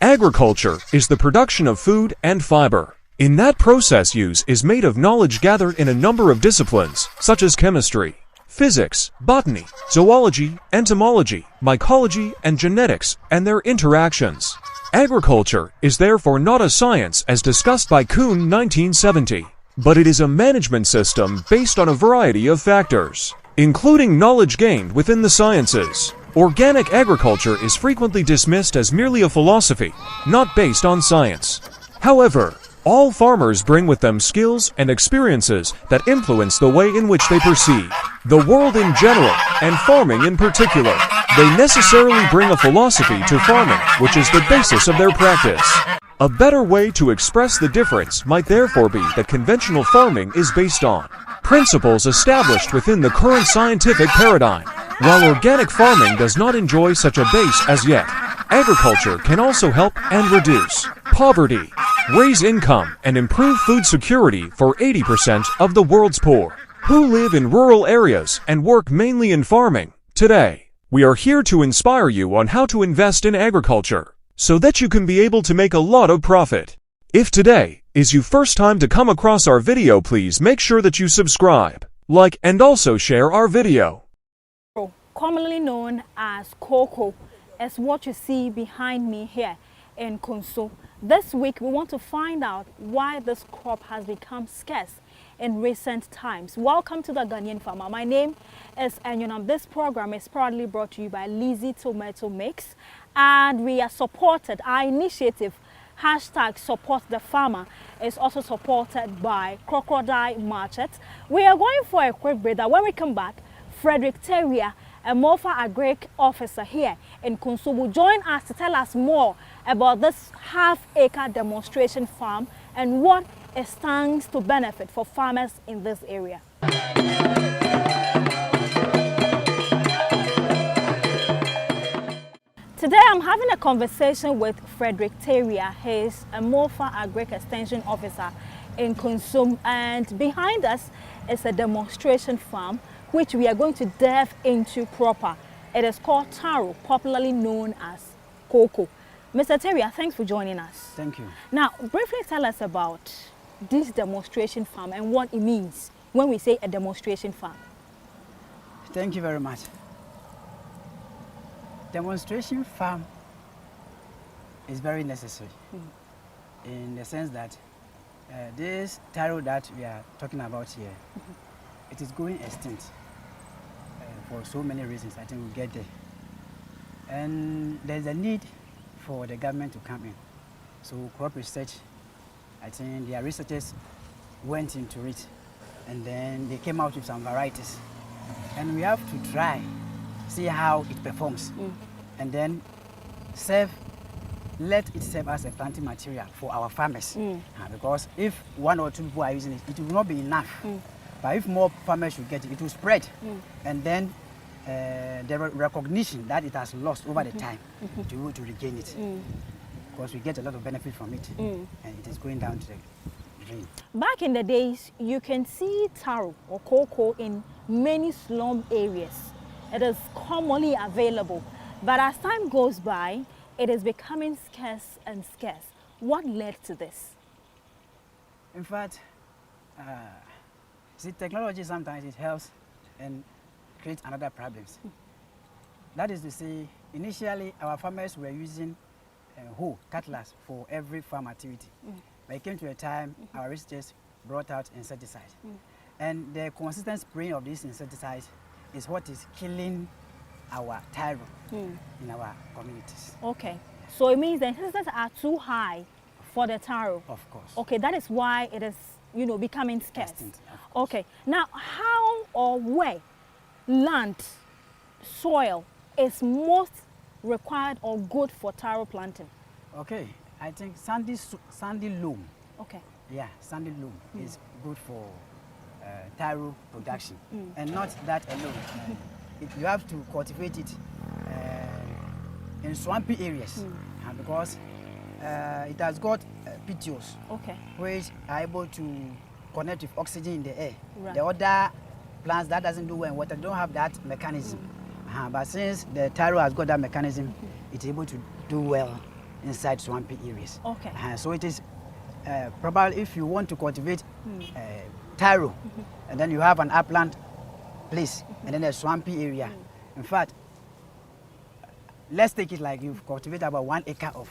Agriculture is the production of food and fiber. In that process, use is made of knowledge gathered in a number of disciplines, such as chemistry, physics, botany, zoology, entomology, mycology, and genetics, and their interactions. Agriculture is therefore not a science as discussed by Kuhn 1970, but it is a management system based on a variety of factors, including knowledge gained within the sciences. Organic agriculture is frequently dismissed as merely a philosophy, not based on science. However, all farmers bring with them skills and experiences that influence the way in which they perceive the world in general and farming in particular. They necessarily bring a philosophy to farming, which is the basis of their practice. A better way to express the difference might therefore be that conventional farming is based on principles established within the current scientific paradigm, while organic farming does not enjoy such a base as yet. Agriculture can also help and reduce poverty, raise income, and improve food security for 80% of the world's poor, who live in rural areas and work mainly in farming. Today, we are here to inspire you on how to invest in agriculture, so that you can be able to make a lot of profit. If today is your first time to come across our video, please make sure that you subscribe, like, and also share our video. Commonly known as cocoa is what you see behind me here in Kunso. This week we want to find out why this crop has become scarce in recent times. Welcome to the Ghanaian Farmer. My name is Enyonam. This program is proudly brought to you by Lizzy Tomato Mix, and we are supported. Our initiative #Support the Farmer is also supported by Crocodile Market. We are going for a quick break. When we come back, Frederick Terrier, a Mofa Agric officer here in Kunsu, will join us to tell us more about this half-acre demonstration farm and what it stands to benefit for farmers in this area. Today I'm having a conversation with Frederick Terrier. He's a Mofa Agric extension officer in Kunsu, and behind us is a demonstration farm which we are going to delve into proper. It is called taro, popularly known as cocoa. Mr. Terrier, thanks for joining us. Thank you. Now, briefly tell us about this demonstration farm and what it means when we say a demonstration farm. Thank you very much. Demonstration farm is very necessary in the sense that this taro that we are talking about here, it is going extinct for so many reasons. I think we'll get there. And there's a need for the government to come in. So crop research, I think their researchers went into it and then they came out with some varieties. And we have to try, see how it performs, and then let it serve as a planting material for our farmers. Because if one or two people are using it, it will not be enough. But if more farmers should get it, it will spread. And then the recognition that it has lost over the time to regain it. Because we get a lot of benefit from it. And it is going down to the drain. Back in the days, you can see taro or cocoa in many slum areas. It is commonly available. But as time goes by, it is becoming scarce and scarce. What led to this? In fact, see, technology sometimes it helps and creates another problems. That is to say, initially our farmers were using hoe, cutlass for every farm activity. But it came to a time our researchers brought out insecticide. And the consistent spraying of these insecticides is what is killing our taro in our communities. Okay, so it means the insecticides are too high for the taro. Of course. Okay, that is why it is, becoming scarce. Okay, now how or where land, soil is most required or good for taro planting? Okay, I think sandy loam. Okay. Yeah, sandy loam is good for taro production, and not that alone. You have to cultivate it in swampy areas because it has got petioles, which are able to connect with oxygen in the air. Right. The other plants that doesn't do well in water don't have that mechanism. But since the taro has got that mechanism, it's able to do well inside swampy areas. Okay. So it is probably if you want to cultivate taro, and then you have an upland place, and then a swampy area. In fact, let's take it like you've cultivated about 1 acre of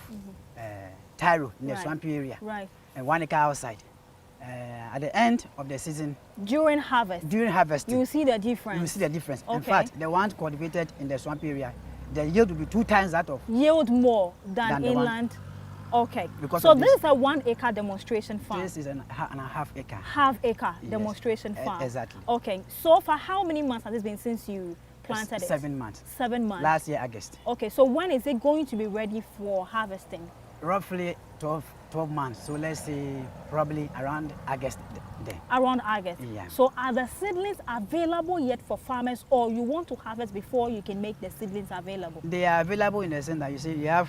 taro in the swampy area, Right. and 1 acre outside. At the end of the season, During harvest, harvesting, you see the difference. you see the difference. In Okay. fact, the one cultivated in the swampy area, the yield will be 2 times that of. Yield more than Than the one. inland. Okay. Because So of this this. is a 1 acre demonstration farm. This is and a half acre. Half acre Yes, demonstration farm. exactly. Okay. So for how many months has it been since you planted it? 7 months. 7 months. Last year, August. Okay. So when is it going to be ready for harvesting? Roughly 12 months. So let's say probably around August there. Around August. Yeah. So are the seedlings available yet for farmers, or you want to harvest before you can make the seedlings available? They are available in the sense that you see you have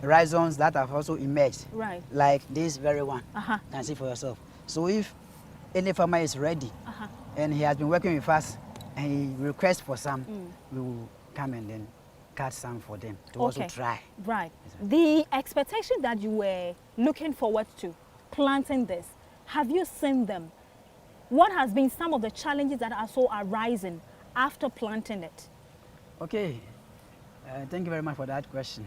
rhizomes that have also emerged. Right. Like this very one. Uh-huh. You can see for yourself. So if any farmer is ready Uh-huh. and he has been working with us and he requests for some, we will come and then cut some for them to also try. Right. The expectation that you were looking forward to planting this, have you seen them? What has been some of the challenges that are so arising after planting it? Okay, thank you very much for that question.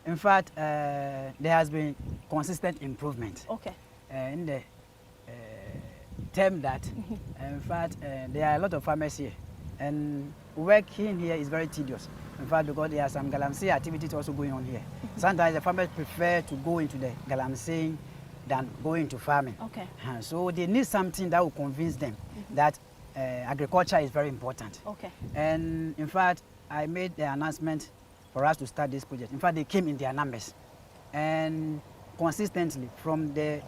In fact, there has been consistent improvement Okay. in the term that, in fact, there are a lot of farmers here, and working here is very tedious. In fact, because there are some galamsey activities also going on here. Sometimes the farmers prefer to go into the galamsey than go into farming. Okay. So they need something that will convince them that agriculture is very important. Okay. And in fact, I made the announcement for us to start this project. In fact, they came in their numbers. And consistently, from the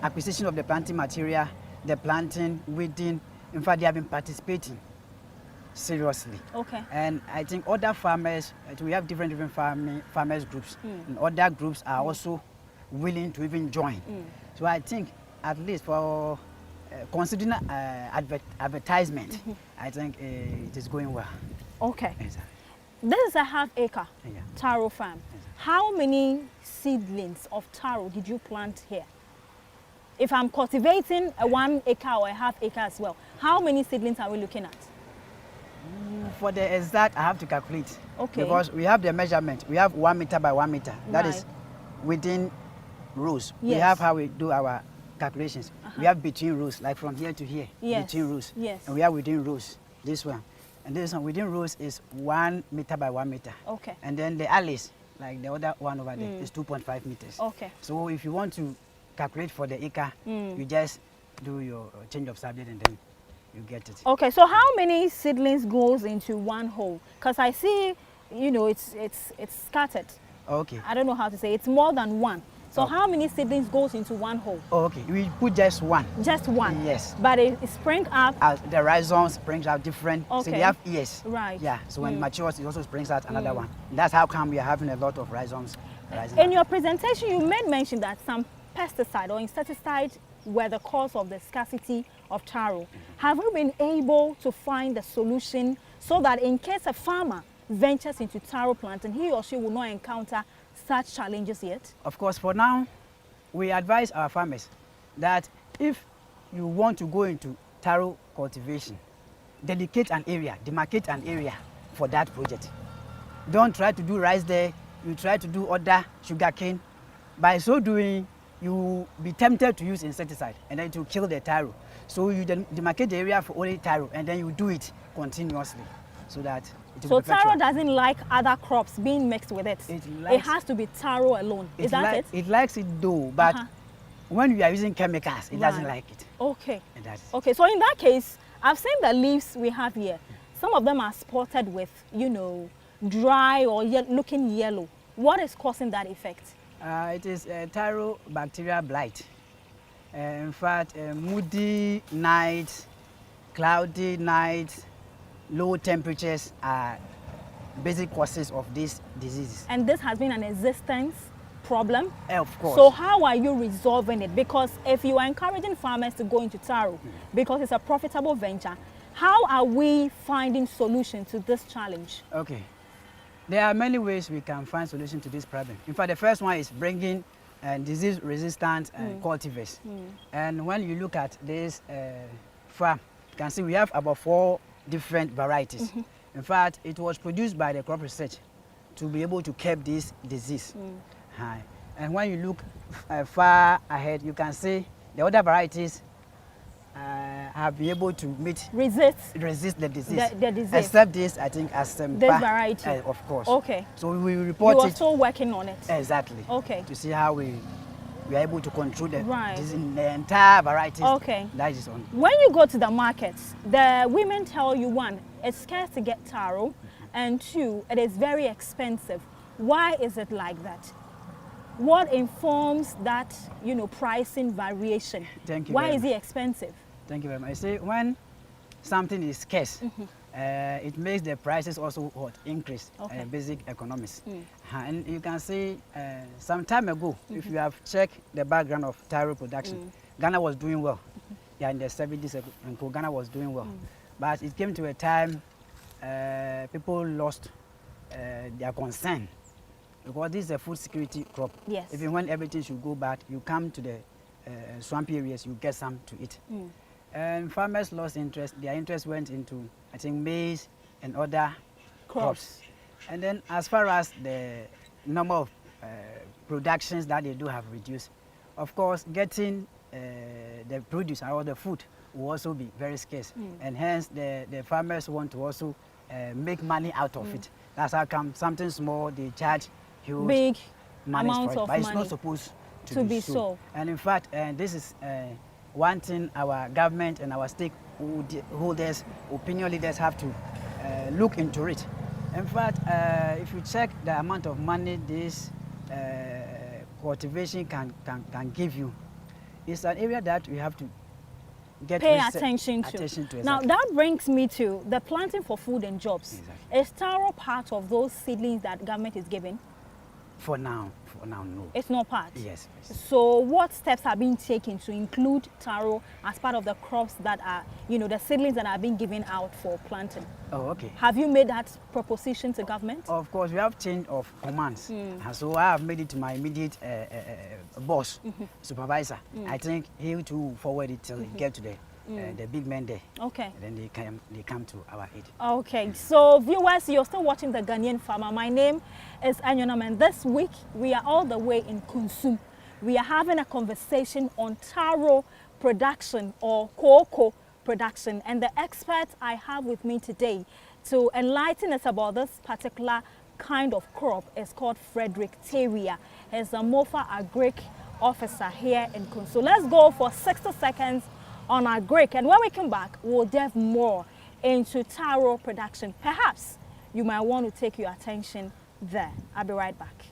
acquisition of the planting material, the planting, weeding, in fact, they have been participating seriously. Okay. And I think other farmers, we have different farmers groups, and other groups are also willing to even join. So I think at least for considering advertisement, I think it is going well. Okay. Exactly. This is a half acre Yeah. taro farm. How many seedlings of taro did you plant here? If I'm cultivating a 1 acre or a half acre as well, how many seedlings are we looking at? For the exact, I have to calculate. Okay. Because we have the measurement. We have 1 meter by 1 meter. That is Right. within rows. We Yes. have how we do our calculations. We have between rows, like from here to here, Yes. between rows. Yes. And we have within rows, this one. And this one within rows is 1 meter by 1 meter. Okay. And then the alleys, like the other one over there, is 2.5 meters. Okay. So if you want to calculate for the acre, you just do your change of subject and then you get it. Okay, so how many seedlings goes into one hole? Because I see, you know, it's scattered. Okay. I don't know how to say. It's more than one. So Oh. how many seedlings goes into one hole? Okay. We put just one. Just one. Yes. But it spring up. The rhizomes springs out different. So Okay. they have ears. Right. Yeah. So when it matures, it also springs out another one. That's how come we are having a lot of rhizomes rising In up. your presentation, you made mention that some pesticide or insecticide were the cause of the scarcity of taro. Have you been able to find a solution so that in case a farmer ventures into taro planting, he or she will not encounter such challenges yet? Of course, for now, we advise our farmers that if you want to go into taro cultivation, demarcate an area for that project. Don't try to do rice there. You try to do other sugarcane. By so doing, you will be tempted to use insecticide and then to kill the taro. So you demarcate the area for only taro and then you do it continuously so that it will So be perpetual. taro doesn't like other crops being mixed with it. It It likes- has to be taro alone. Is that it? It likes it though, but when we are using chemicals, it doesn't Right. like it. Okay. And that's it. Okay, so in that case, I've seen the leaves we have here. Some of them are spotted with, you know, dry or looking yellow. What is causing that effect? It is taro bacterial blight. In fact, moody nights, cloudy nights, low temperatures are basic causes of these diseases. And this has been an existence problem. Of course. So how are you resolving it? Because if you are encouraging farmers to go into taro because it's a profitable venture, how are we finding solution to this challenge? Okay. There are many ways we can find solution to this problem. In fact, the first one is bringing disease-resistant cultivars. And when you look at this farm, you can see we have about 4 different varieties. In fact, it was produced by the crop research to be able to curb this disease. And when you look far ahead, you can see the other varieties have been able to resist the disease. The disease. Except this, I think, as this variety. Of course. Okay. So we report you are still working on it. Exactly. Okay. To see how we are able to control the disease in the entire varieties. Okay. That is on. When you go to the markets, the women tell you, 1, it's scarce to get taro, and 2, it is very expensive. Why is it like that? What informs that, pricing variation? Thank you. Why is it expensive? Thank you very much. See, when something is scarce, it makes the prices also increase. Basic economics. And you can see some time ago, if you have checked the background of taro production, Ghana was doing well. Yeah, in the 70s, and Ghana was doing well. But it came to a time people lost their concern. Because this is a food security crop. Yes. Even when everything should go bad, you come to the swampy areas, you get some to eat. And farmers lost interest. Their interest went into, I think, maize and other crops. And then as far as the number of productions that they do have reduced, of course, getting the produce or the food will also be very scarce. And hence, the farmers want to also make money out of it. That's how come something small, they charge huge big money amounts for it, of but it's money not supposed to be so. And in fact, this is one thing our government and our stakeholders, opinion leaders have to look into it. In fact, if you check the amount of money this cultivation can give you, it's an area that we have to pay attention to. Exactly. Now that brings me to the planting for food and jobs. Exactly. Is taro part of those seedlings that government is giving? For now, no. It's not part? Yes. So what steps are being taken to include taro as part of the crops that are, the seedlings that are being given out for planting? Oh, okay. Have you made that proposition to government? Of course, we have change of commands. So I have made it to my immediate boss, supervisor. I think he will forward it till it get to the big men there. Okay. And then they come to our aid. Okay. So viewers, you're still watching The Ghanaian Farmer. My name is Anyonam, and this week we are all the way in Kunsum. We are having a conversation on taro production or cocoa production, and the expert I have with me today to enlighten us about this particular kind of crop is called Frederick Teria. He's a MOFA Agric officer here in Kunsum. So let's go for 60 seconds on Agric, and when we come back, we'll delve more into taro production. Perhaps you might want to take your attention there. I'll be right back.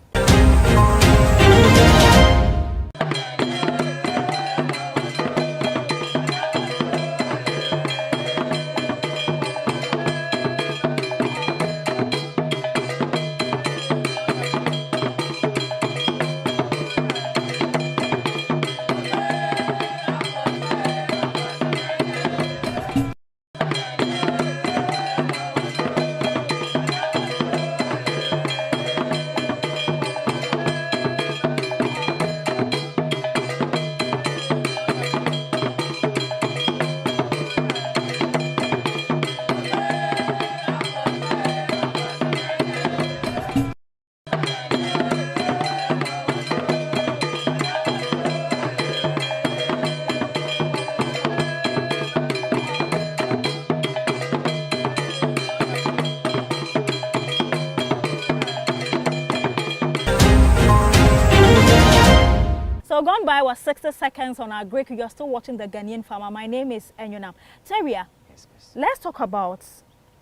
So gone by was 60 seconds on our break. You're still watching The Ghanaian Farmer. My name is Anyonam. Teria, Yes. let's talk about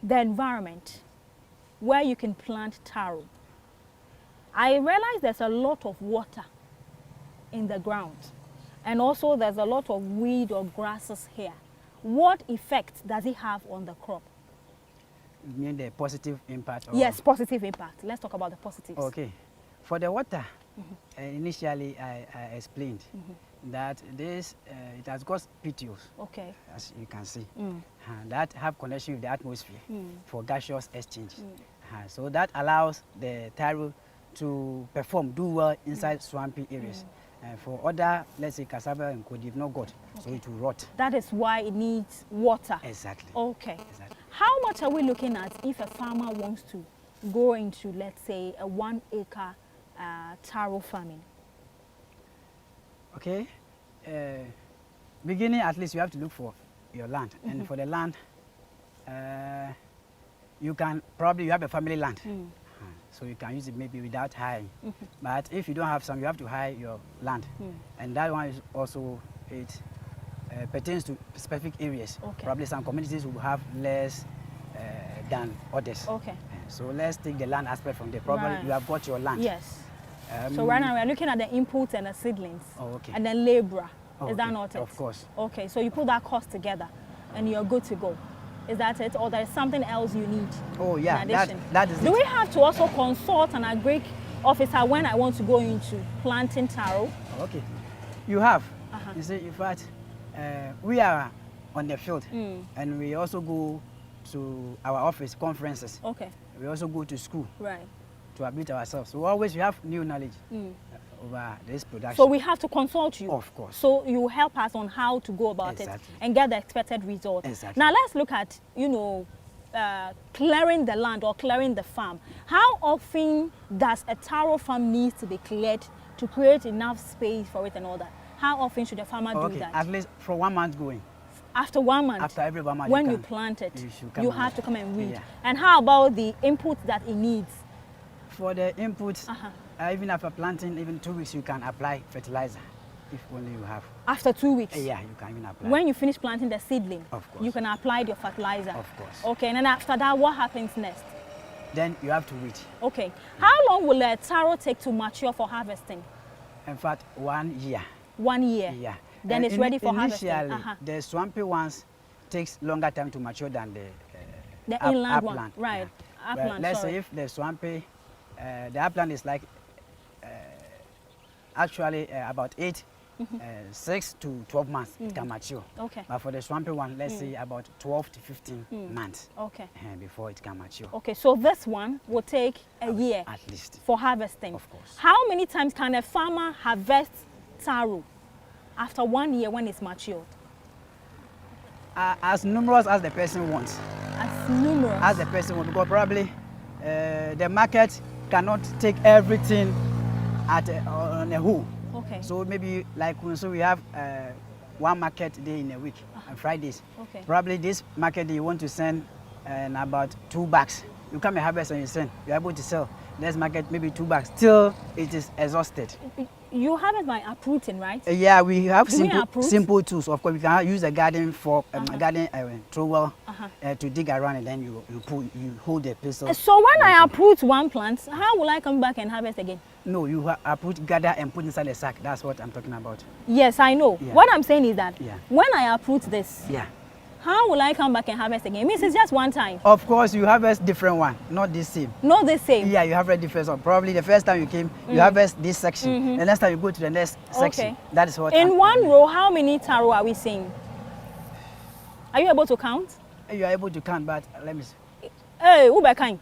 the environment where you can plant taro. I realize there's a lot of water in the ground, and also there's a lot of weed or grasses here. What effect does it have on the crop? You mean the positive impact? Yes, positive impact. Let's talk about the positives. Okay. For the water, initially I explained that this it has got petioles, Okay. as you can see, that have connection with the atmosphere for gaseous exchange. So that allows the taro to perform, do well inside swampy areas. And for other, let's say cassava and could have not got, so it will rot. That is why it needs water. Exactly. Okay. Exactly. How much are we looking at if a farmer wants to go into, let's say, a 1 acre taro farming? Okay. Beginning, at least you have to look for your land. And for the land, you can probably, you have a family land. So you can use it maybe without hiring. But if you don't have some, you have to hire your land. And that one is also, it pertains to specific areas. Okay. Probably some communities will have less than others. Okay. So let's take the land aspect from there. Probably Right. you have got your land. Yes. So right now we're looking at the inputs and the seedlings. Oh, okay. And then labourer. Is that Okay. not it? Of course. Okay, so you put that cost together and you're good to go. Is that it? Or there's something else you need? Oh yeah, in addition? that is Do it. we have to also consult an agric officer when I want to go into planting taro? Okay. You have. You see, in fact, we are on the field and we also go to our office conferences. Okay, We also go to school right. to update ourselves. So always we have new knowledge over this production. So we have to consult you. Of course. So you help us on how to go about it Exactly. and get the expected result. Exactly. Now let's look at, clearing the land or clearing the farm. How often does a taro farm need to be cleared to create enough space for it and all that? How often should a farmer do Okay, that? at least for 1 month going. After 1 month? After every 1 month. When you can- plant it, should come you and- have to come and weed. Yeah. And how about the input that it needs? For the inputs, even after planting, even 2 weeks, you can apply fertilizer if only you have. After 2 weeks? Yeah, you can even apply. When you finish planting the seedling, Of course. you can apply your fertilizer. Of course. Okay, and then after that, what happens next? Then you have to wait. Okay. How long will a taro take to mature for harvesting? In fact, 1 year. 1 year. Yeah. Then And it's ready for harvesting. Initially, the swampy ones takes longer time to mature than the inland one. upland. Right. But Upland, let's sorry. say if the swampy, the upland is like actually about 6 to 12 months it can mature. Okay. But for the swampy one, let's say about 12 to 15 months Okay. before it can mature. Okay, so this one will take a year At least. for harvesting. Of course. How many times can a farmer harvest taro after 1 year when it's matured? As numerous as the person wants. As numerous. As the person wants, because probably the market cannot take everything on a whole. Okay. So maybe like so we have 1 market day in a week, on Fridays. Okay. Probably this market day you want to send about 2 bags. You come and harvest and you send. You're able to sell. Next market maybe 2 bags. Still it is exhausted. You have it by uprooting, right? Yeah, we have Do we uproot? simple tools. Of course, we can use a garden fork, garden trowel to dig around, and then you hold the pistol. So when I uproot one plant, how will I come back and harvest again? No, you uproot, gather, and put inside the sack. That's what I'm talking about. Yes, I know. Yeah. What I'm saying is that Yeah. when I uproot this, Yeah. how will I come back and harvest again? It means it's just one time, Of course, you harvest different one, not the same. not the same. Yeah, you harvest different one. Probably the first time you came, you harvest this section. The next time you go to the next section. Okay. That is what. In one row, how many taro are we seeing? Are you able to count? You are able to count, but let me see. Hey, Ubekine,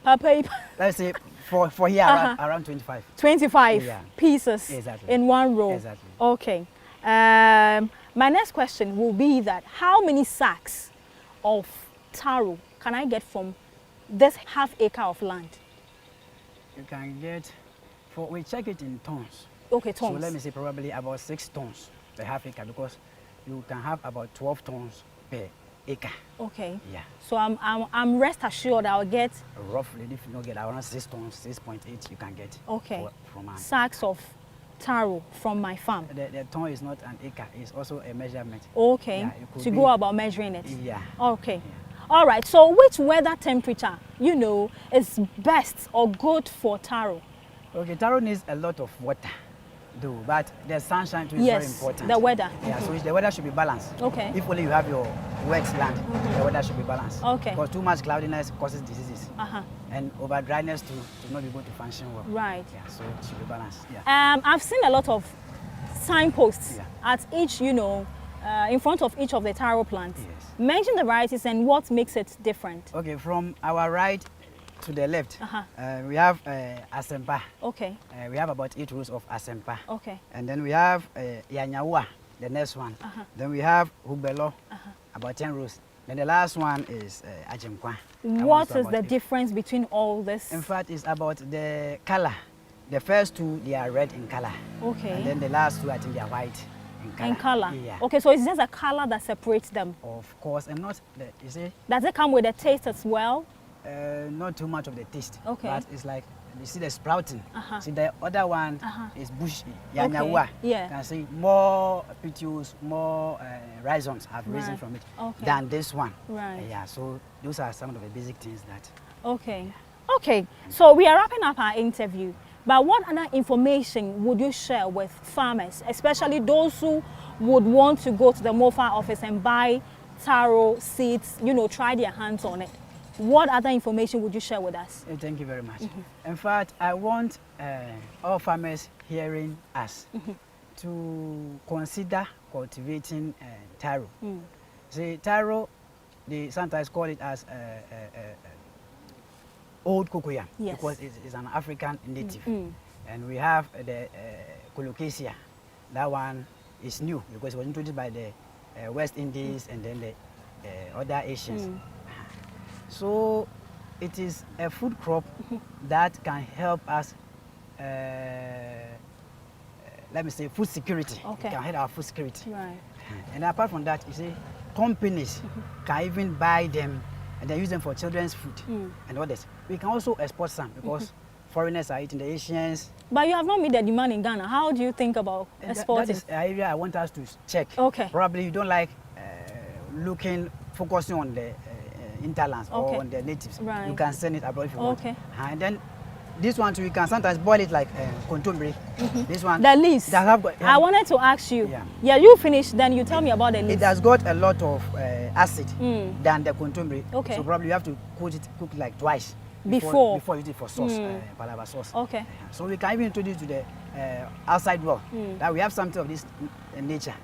Papa, Let's say for here around 25. 25 Yeah. pieces Exactly. in one row. Exactly. Okay. My next question will be that how many sacks of taro can I get from this half acre of land? You can get, we check it in tons. Okay, So tons. let me say probably about 6 tons per half acre, because you can have about 12 tons per acre. Okay. Yeah. So I'm rest assured I'll get Roughly, if you don't get around 6 tons, 6.8 you can get. okay From us. sacks of taro from my farm. The ton is not an acre, it's also a measurement. Okay. Yeah, it could To be- go about measuring it. Yeah. Okay. All right. So which weather temperature, is best or good for taro? Okay, taro needs a lot of water, though, but the sunshine too is Yes, very important. the weather. Yeah, so the weather should be balanced. Okay. If only you have your wet land, the weather should be balanced. Okay. Because too much cloudiness causes diseases. Uh-huh. And over dryness to not be able to function well. Right. Yeah, so it should be balanced. Yeah. I've seen a lot of signposts Yeah. at each, in front of each of the taro plants. Yes. Mention the varieties and what makes it different. Okay, from our right to the left, we have Asempa. Okay. We have about 8 rows of Asempa. Okay. And then we have Yanyawa, the next one. Then we have Hubelo, about 10 rows. Then the last one is Ajimkwa. What is the difference between all this? In fact, it's about the color. The first 2, they are red in color. Okay. And then the last 2, I think they are white in color. In color? Yeah. Okay, so it's just a color that separates them? Of course, and not, you see? Does it come with a taste as well? Not too much of the taste. Okay. But it's like, you see the sprouting. See, the other one is bushy. Yanyawa. Okay. Yeah. You can see more petioles, more rhizomes have risen from it than this one. Right. Yeah, so those are some of the basic things that. Okay. Okay, so we are wrapping up our interview. But what other information would you share with farmers, especially those who would want to go to the MOFA office and buy taro seeds, you know, try their hands on it? What other information would you share with us? Thank you very much. In fact, I want all farmers hearing us to consider cultivating taro. See, taro, they sometimes call it as old cocoyam because it's an African native. And we have the colocasia. That one is new because it was introduced by the West Indies and then the other Asians. So it is a food crop that can help us, let me say, food security. Okay. It can help our food security. Right. And apart from that, you see, companies can even buy them and they use them for children's food and others. We can also export some because foreigners are eating, the Asians. But you have not met the demand in Ghana. How do you think about exporting? That is an area I want us to check. Okay. Probably you don't like focusing on the interlands or on the natives. Right. You can send it abroad if you want. Okay. And then this one too, you can sometimes boil it like contombre. This one. The leaves. I wanted to ask you. Yeah, you finish, then you tell me about the leaves. It has got a lot of acid than the contombre. Okay. So probably you have to cook it like twice before you use it for sauce, palava sauce. Okay. So we can even introduce to the outside world that we have something of this nature.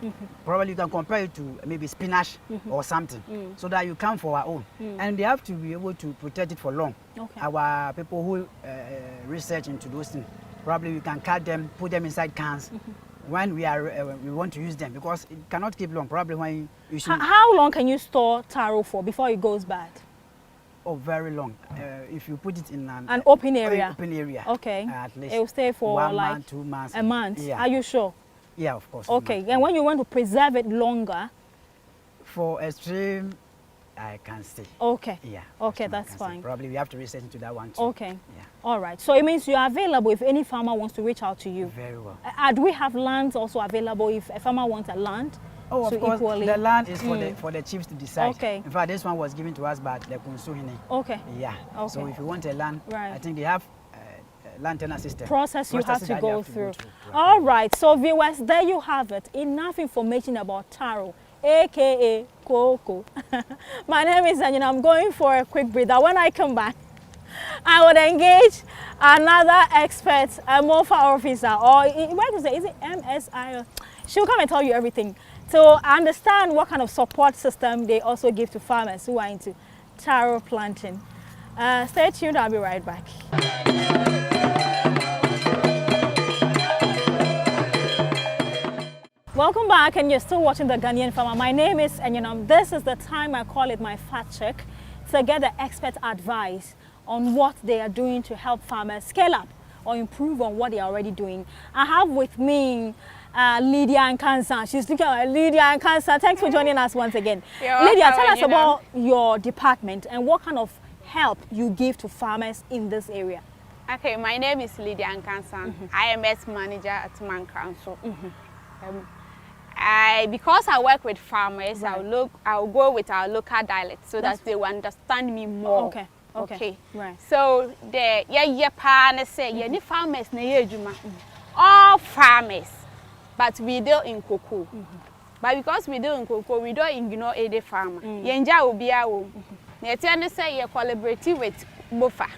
Probably you can compare it to maybe spinach or something, so that you come for our own. And they have to be able to protect it for long. Okay. Our people who research into those things, probably we can cut them, put them inside cans when we want to use them, because it cannot keep long. Probably when you should. How long can you store taro for before it goes bad? Oh, very long. If you put it in an open area. Okay. At least it will stay for 1 like month, 2 months. A month. Yeah. Are you sure? Yeah, of course. Okay. And when you want to preserve it longer? For extreme, I can say. Okay. Yeah. Okay, that's fine. Probably we have to research into that one too. Okay. Yeah. All right. So it means you are available if any farmer wants to reach out to you. Very well. Do we have lands also available if a farmer wants a land? Oh, of course. Equally? The land is for the chiefs to decide. Okay. In fact, this one was given to us by the Kunsuhine. Okay. Yeah. Okay. So if you want a land, right. I think they have land tenure system. Process you have to go through. All right. So viewers, there you have it. Enough information about taro, aka cocoa. My name is Anjana. I'm going for a quick breather. When I come back, I would engage another expert, a MOFA officer, or what is it MSI? She'll come and tell you everything. So understand what kind of support system they also give to farmers who are into taro planting. Stay tuned, I'll be right back. Welcome back, and you're still watching The Ghanaian Farmer. My name is Enyenam. This is the time I call it my fact check to get the expert advice on what they are doing to help farmers scale up or improve on what they are already doing. I have with me Lydia and Cancer. She's looking at Lydia and Cancer. Thanks for joining us once again. Lydia, tell us about your department and what kind of help you give to farmers in this area. Okay, my name is Lydia and Cancer. IMS manager at Man Council. Because I work with farmers, right. I'll go with our local dialect so that they will understand me more. Okay. Right. So the farmers all farmers, but we deal in cocoa. But because we deal in cocoa, we don't ignore any farmer. Yenja will be our say you collaborate with Bofa.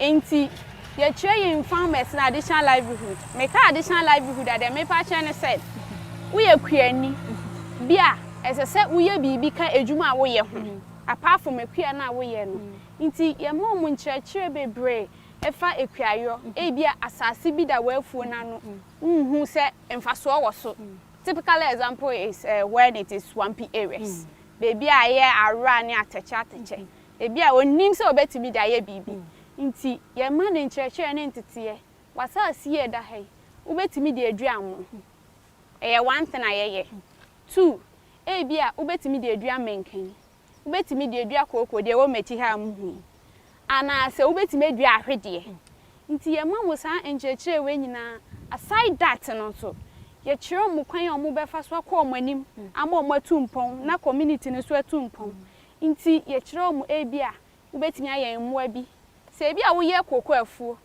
Inti you train farmers in additional livelihood. Make additional livelihood that they may partner said. We are queerny. Bia, as I said, we are be ejuma way. Apart from a queer now, we Inti ye mom nkyerɛkyerɛ bebree efa ekuayo ebia asase bi da wafuo na no hu se emfaso wɔ so. Typical example is when it is swampy areas. Baby aye ara ne ateche. Ebia onim se obetimi da ye bibi. Inti ye ma ne nkyerɛkyerɛ ne ntete wasa asie da hai. Ubetimi de adua mo. One thing ayeye. 2 ebia ubetimi de adua menkan. Ubetimi de adua kokoko de wo meti ha mu. Ana se ubetimi adua ahwede. Nti ye ma wo san nkyerɛkyerɛ we nyina aside that no so. Ye kyerɛ mo kwan omo befa so akɔ omo anim ama omo atumpɔn na community ne so atumpɔn. Nti ye kyerɛ mo ebia ubetimi ayen mmoa bi. Se ebia wo ye kokoko afuo.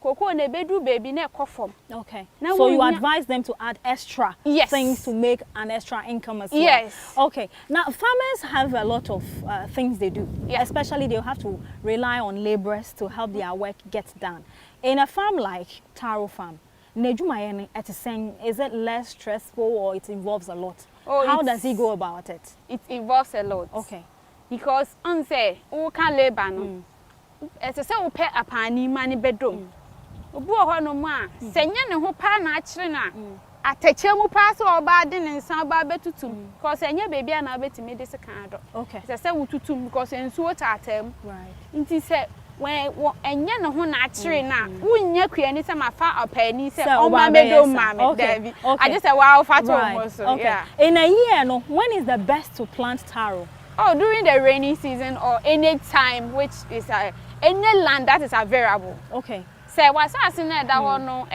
Cocoa ne bedu baby ne kofom. Okay. Now so you advise them to add extra things to make an extra income as well. Yes. Okay. Now farmers have a lot of things they do. Especially they have to rely on laborers to help their work get done. In a farm like Taro Farm, is it less stressful or it involves a lot? How does he go about it? It involves a lot. Okay. Because on say who can labor no. As I say we pay apani mani bedroom. Obu ho no ma senya ne ho pa na akire na ateche mu pa so oba de ne nsan ba betutum because enya baby na betimi de se kan do. Okay. Say say wututum because ensuo tatam. Right. Nti say when enya ne ho na akire na wunya kuani se mafa apani se oma bedom ma David. I just say wow fa to so. Okay. Yeah. In a year no, when is the best to plant taro? Oh, during the rainy season or any time which is any land that is available. Okay. Say what's asking that one no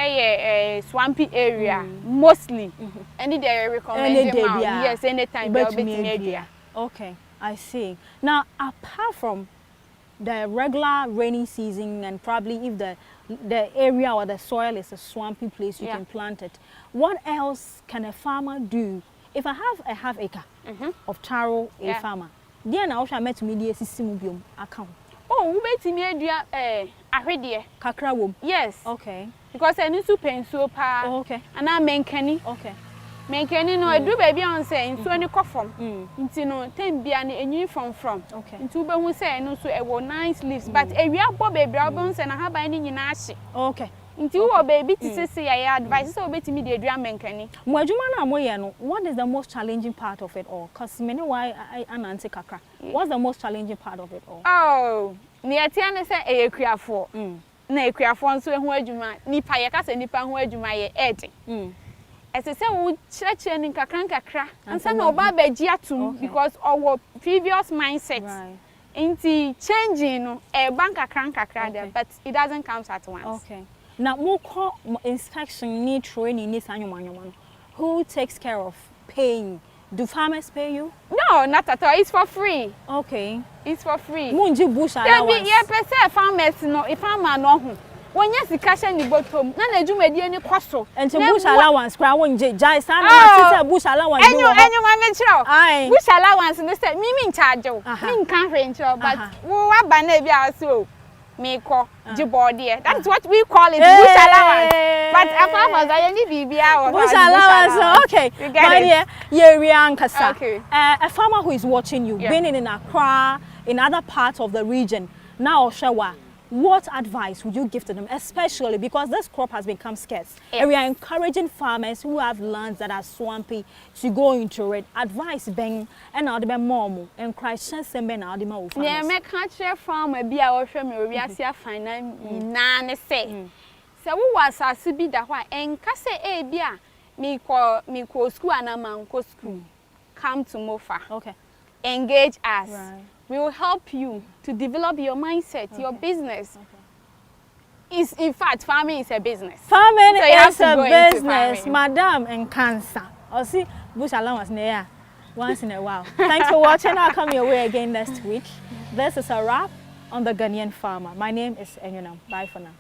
swampy area mostly. Any day recommend yes, anytime they'll be area. Okay, I see. Now apart from the regular rainy season and probably if the area or the soil is a swampy place you can plant it. What else can a farmer do? If I have a half acre of taro a farmer, then I also met media system account. Oh, we betimi adua ahwede kakra wom. Yes. Okay. Because any soup and soup okay. And I menkani. Okay. Menkani no edu baby on say nso ani kofom. Nti no tem bia na enyi from. Okay. Nti ube hu say no so e wo nice leaves but ewia bo baby obon say na haban ni nyina ahye. Okay. Nti wo baby ti say ya advice so betimi de adua menkani. Mo adwuma na moye no, what is the most challenging part of it all? Cause many why I ananti kakra. What's the most challenging part of it all? Oh, ni atia ne say e ekuafo. Na ekuafo nso ehu adwuma. Nipa ye ka say nipa hu adwuma ye edi. Ese say wo chirechire ni kakra ansa na oba baji atum because our previous mindset. Right. Inti changing no e bank kakra there but it doesn't come at once. Okay. Now more inspection need training ni sanyomanyoman. Who takes care of paying? Do farmers pay you? No, not at all. It's for free. Okay. It's for free. Munji bush allowance. Yeah, per se farmers no, if farmer no. When you see cash in the bottom, na na dwumadi ani kwaso. And bush allowance kra wonje jai sa na bush allowance. Enyo ma menchiro. Bush allowance no say me in charge o. Me nkan hwe nchiro but wo aba na bia so me ko jibode. That is what we call it bush allowance. But apart from that, you need BBR. Bush allowance. Okay. My dear, okay. A farmer who is watching you, been in Accra, in other parts of the region, now Shawa, what advice would you give to them, especially because this crop has become scarce? Yes. And we are encouraging farmers who have lands that are swampy to go into it. Advice being and now the more and Christians and ben now yeah, me can't farmer be our family. We are see finance nane say. So we was a be that why and kase bia me ko school and man ko school. Come to Mofa. Okay. Engage us. Right. We will help you to develop your mindset, your business. Okay. Is in fact farming is a business. Farming is a business, madam, and cancer. I'll see bush allowance near once in a while. Thanks for watching. I'll come your way again next week. This is a wrap on the Ghanaian farmer. My name is Enyonam. Bye for now.